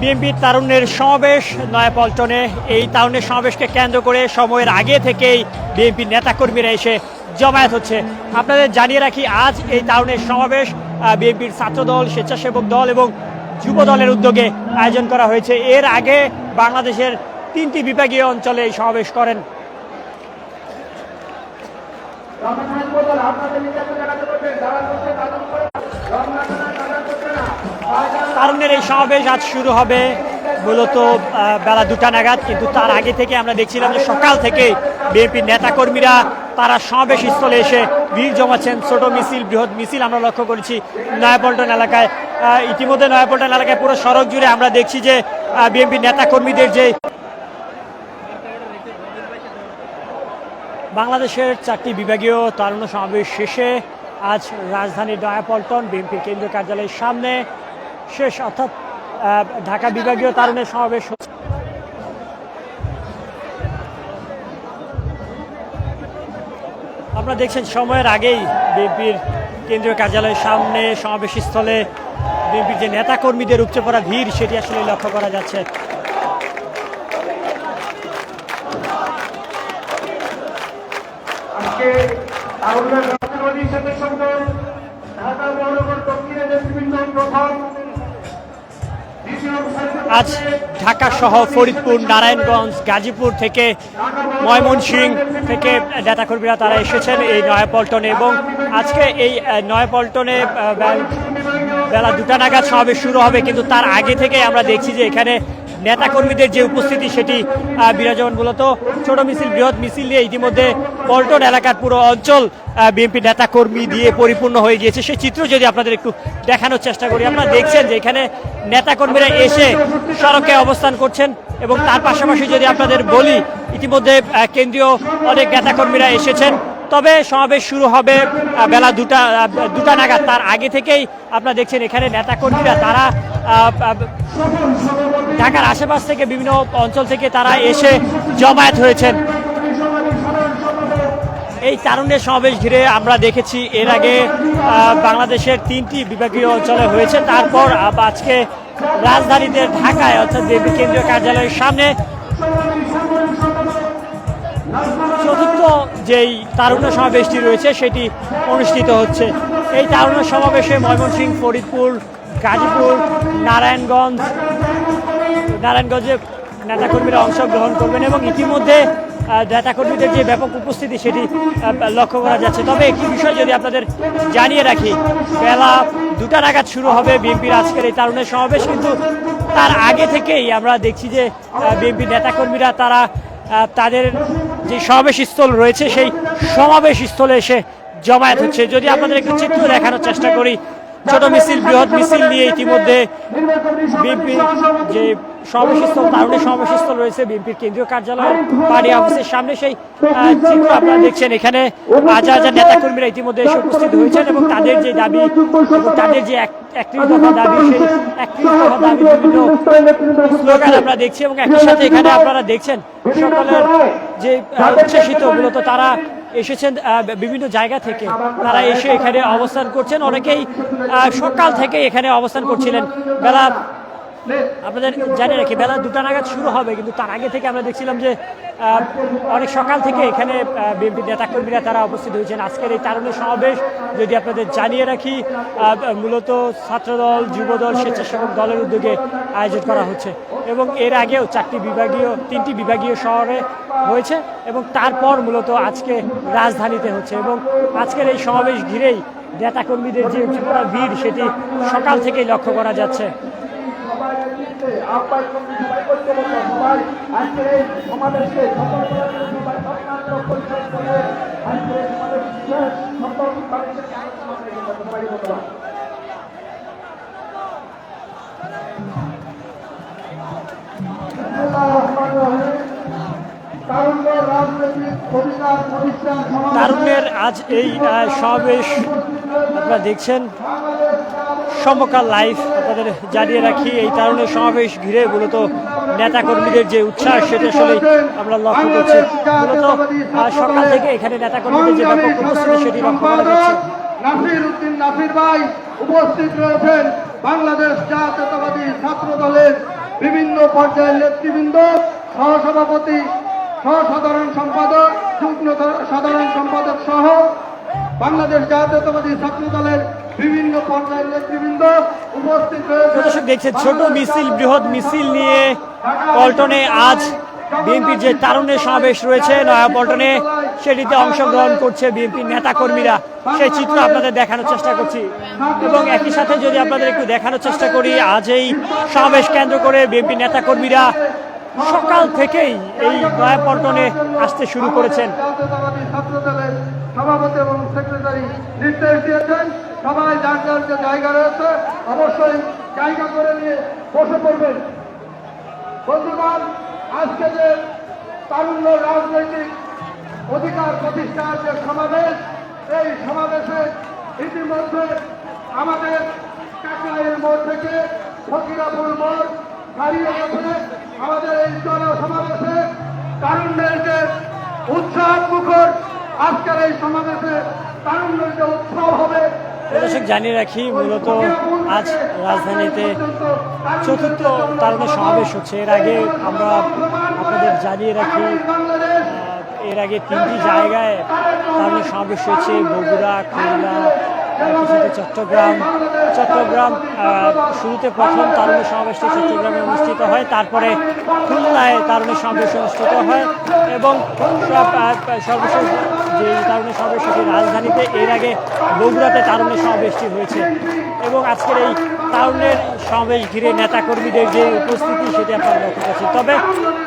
বিএনপির তারুণ্যের সমাবেশ নয়াপল্টনে। এই তারুণ্যের সমাবেশকে কেন্দ্র করে সময়ের আগে থেকেই বিএনপির নেতাকর্মীরা এসে জমায়েত হচ্ছে। আপনাদের জানিয়ে রাখি, আজ এই তারুণ্যের সমাবেশ বিএনপির ছাত্রদল, স্বেচ্ছাসেবক দল এবং যুব দলের উদ্যোগে আয়োজন করা হয়েছে। এর আগে বাংলাদেশের 3টি বিভাগীয় অঞ্চলে এই সমাবেশ করেন। তারুণ্যের এই সমাবেশ আজ শুরু হবে মূলত বেলা 2টা নাগাদ, কিন্তু তার আগে থেকে আমরা দেখছিলাম যে সকাল থেকে বিএনপির নেতাকর্মীরা তারা সমাবেশ স্থলে এসে ভিড় জমাচ্ছেন। ছোট মিছিল, বৃহৎ মিছিল আমরা লক্ষ্য করেছি নয়াপল্টন এলাকায়। ইতিমধ্যে নয়াপল্টন এলাকায় পুরো সড়ক জুড়ে আমরা দেখছি যে বিএনপির নেতাকর্মীদের যে বাংলাদেশের 4টি বিভাগীয় তারুণ্য সমাবেশ শেষে আজ রাজধানীর নয়াপল্টন বিএনপির কেন্দ্রীয় কার্যালয়ের সামনে শেষ, অর্থাৎ ঢাকা বিভাগীয় তারুণ্যের সমাবেশ। আপনারা দেখছেন সময়ের আগেই বিএনপির কেন্দ্রীয় কার্যালয়ের সামনে সমাবেশ স্থলে বিএনপির যে নেতাকর্মীদের উপচে পড়া ভিড় সেটি আসলে লক্ষ্য করা যাচ্ছে। আজ ঢাকা সহ ফরিদপুর, নারায়ণগঞ্জ, গাজীপুর থেকে, ময়মনসিংহ থেকে নেতাকর্মীরা তারা এসেছেন এই নয়াপল্টনে এবং আজকে এই নয়াপল্টনে বেলা 2টা নাগাদ সমাবেশ শুরু হবে, কিন্তু তার আগে থেকে আমরা দেখছি যে এখানে নেতাকর্মীদের যে উপস্থিতি সেটি বিরাজমান। মূলত ছোট মিছিল, বৃহৎ মিছিল নিয়ে ইতিমধ্যে পল্টন এলাকার পুরো অঞ্চল বিএনপি নেতাকর্মী দিয়ে পরিপূর্ণ হয়ে গিয়েছে। সেই চিত্র যদি আপনাদের একটু দেখানোর চেষ্টা করি, আপনারা দেখছেন যে এখানে নেতাকর্মীরা এসে সড়কে অবস্থান করছেন এবং তার পাশাপাশি যদি আপনাদের বলি, ইতিমধ্যে কেন্দ্রীয় অনেক নেতাকর্মীরা এসেছেন। তবে সমাবেশ শুরু হবে বেলা 2টা নাগাদ। তার আগে থেকেই আপনারা দেখছেন এখানে নেতাকর্মীরা তারা ঢাকার আশেপাশ থেকে বিভিন্ন অঞ্চল থেকে তারা এসে জমায়েত হয়েছেন। এই তারুণ্যের সমাবেশ ঘিরে আমরা দেখেছি এর আগে বাংলাদেশের 3টি বিভাগীয় অঞ্চলে হয়েছে, তারপর আজকে রাজধানীতে ঢাকায় অর্থাৎ বিএনপি কেন্দ্রীয় কার্যালয়ের সামনে চতুর্থ যেই তারুণ্য সমাবেশটি রয়েছে সেটি অনুষ্ঠিত হচ্ছে। এই তারুণ্য সমাবেশে ময়মনসিংহ, ফরিদপুর, গাজীপুর, নারায়ণগঞ্জে নেতাকর্মীরা অংশগ্রহণ করবেন এবং ইতিমধ্যে নেতাকর্মীদের যে ব্যাপক উপস্থিতি সেটি লক্ষ্য করা যাচ্ছে। তবে একটি বিষয় যদি আপনাদের জানিয়ে রাখি, বেলা 2টা নাগাদ শুরু হবে বিএনপির আজকের এই তারুণ্যের সমাবেশ, কিন্তু তার আগে থেকেই আমরা দেখছি যে বিএনপির নেতাকর্মীরা তারা তাদের যে সমাবেশ স্থল রয়েছে সেই সমাবেশ স্থলে এসে জমায়েত হচ্ছে। যদি আপনাদের একটু চিত্র দেখানোর চেষ্টা করি, ছোট মিছিল, বৃহৎ মিছিল নিয়ে ইতিমধ্যে বিএনপির যে সমাবেশস্থল, তারুণ্যের সমাবেশস্থল রয়েছে বিএনপির কেন্দ্রীয় কার্যালয়ের পার্টি অফিসের সামনে, সেই চিত্র আপনারা দেখছেন। এখানে হাজার হাজার নেতাকর্মীরা ইতিমধ্যে এসে উপস্থিত হয়েছেন এবং তাদের যে দাবি এবং তাদের যে 31 দফা দাবি, সেই 31 দফা দাবি বিভিন্ন স্লোগান আমরা দেখছি এবং একই সাথে এখানে আপনারা দেখছেন সকলের যে উচ্ছ্বসিত, মূলত তারা এসেছেন বিভিন্ন জায়গা থেকে, তারা এসে এখানে অবস্থান করছেন। অনেকেই সকাল থেকে এখানে অবস্থান করছিলেন। বেলা আপনাদের জানিয়ে রাখি, বেলা 2টা নাগাদ শুরু হবে, কিন্তু তার আগে থেকে আমরা দেখছিলাম যে অনেক সকাল থেকে এখানে বিএনপি নেতাকর্মীরা তারা উপস্থিত হয়েছেন। আজকের এই তারুণ্যের সমাবেশ যদি আপনাদের জানিয়ে রাখি, মূলত ছাত্রদল, যুবদল, স্বেচ্ছাসেবক দলের উদ্যোগে আয়োজন করা হচ্ছে এবং এর আগেও 3টি বিভাগীয় শহরে হয়েছে এবং তারপর মূলত আজকে রাজধানীতে হচ্ছে এবং আজকের এই সমাবেশ ঘিরেই নেতাকর্মীদের যে ভিড় সেটি সকাল থেকেই লক্ষ্য করা যাচ্ছে। তারুণ্যের আজ এই সমাবেশ আপনারা দেখছেন সমকাল লাইভ। আপনাদের জানিয়ে রাখি, এই তারুণ্যের সমাবেশ ঘিরে মূলত নেতাকর্মীদের যে উৎসাহ সেটা আসলে আমরা লক্ষ্য করছি। মূলত সকাল থেকে এখানে নেতাকর্মীদের যে ব্যাপক উপস্থিতি সেটি লক্ষ্য করা যাচ্ছে। নাফির উদ্দিন নাফির ভাই উপস্থিত রয়েছেন বাংলাদেশ জাতীয়তাবাদী ছাত্র দলের বিভিন্ন পর্যায়ের নেতৃবৃন্দ, সহসভাপতি, সহসাধারণ সম্পাদক, যুগ্ম সাধারণ সম্পাদক সহ বাংলাদেশ জাতীয়তাবাদী ছাত্র দলের বিভিন্ন পর্যায়ের নেতৃবৃন্দ উপস্থিত রয়েছে। দর্শক দেখছেন ছোট মিছিল বৃহৎ মিছিল নিয়ে পল্টনে আজ বিএনপির যে তারুণ্যের সমাবেশ রয়েছে নয়াপল্টনে, সেটিতে অংশগ্রহণ করছে বিএনপির নেতাকর্মীরা। সেই চিত্র আপনাদের দেখানোর চেষ্টা করছি এবং একই সাথে যদি আপনাদের একটু দেখানোর চেষ্টা করি, আজ এই সমাবেশ কেন্দ্র করে বিএনপি নেতাকর্মীরা সকাল থেকেই এই নয়াপল্টনে আসতে শুরু করেছেন। জাতীয়তাবাদী ছাত্র দলের সভাপতি এবং সেক্রেটারি নির্দেশ দিয়েছেন, সবাই যার যার যে জায়গা রয়েছে অবশ্যই জায়গা করে নিয়ে বসে পড়বেন। বন্ধুগণ, আজকে যে তারুণ্য রাজনৈতিক অধিকার প্রতিষ্ঠার যে সমাবেশ, এই সমাবেশে ইতিমধ্যে আমাদের কাকরাইল মোড় থেকে ফকিরাপুর মোড় দাঁড়িয়ে গেছে। আমাদের এই জনসমাবেশে তারুণ্যের যে উৎসব মুখর, আজকের এই সমাবেশে তারুণ্যের যে উৎসব হবে। দর্শক জানিয়ে রাখি, মূলত আজ রাজধানীতে চতুর্থ তারুণ্যের সমাবেশ হচ্ছে। এর আগে আমরা আপনাদের জানিয়ে রাখি, এর আগে 3টি জায়গায় তারুণ্যের সমাবেশ হয়েছে: বগুড়া, খুলনা, কিছুতে চট্টগ্রাম। শুরুতে প্রথম তারুণ্যের সমাবেশটি চট্টগ্রামে অনুষ্ঠিত হয়, তারপরে খুলনায় তারুণ্যের সমাবেশ অনুষ্ঠিত হয় এবং সর্বশেষ যে তারুণ্যের সমাবেশ সেটি রাজধানীতে। এর আগে বগুড়াতে তারুণ্যের সমাবেশটি হয়েছে এবং আজকের এই তারুণ্যের সমাবেশ ঘিরে নেতাকর্মীদের যে উপস্থিতি সেটি আপনারা লক্ষ্য করছেন। তবে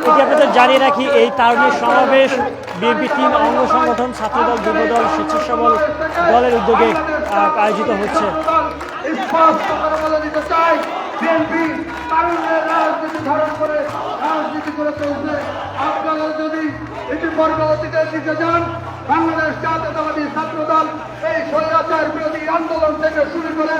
এটি আপনাদের জানিয়ে রাখি, এই তারুণ্যের সমাবেশ বিএনপি 3 অঙ্গ সংগঠন ছাত্রদল, যুবদল, স্বেচ্ছাসেবক দলের উদ্যোগে আয়োজিত হচ্ছে। বিএনপি তারুণ্যের রাজনীতি ধারণ করে রাজনীতি করে চলছে। আপনারা যদি এটি পরবর্তীদের দিকে যান, বাংলাদেশ জাতীয়তাবাদী ছাত্র দল এই স্বৈরাচার বিরোধী আন্দোলন থেকে শুরু করে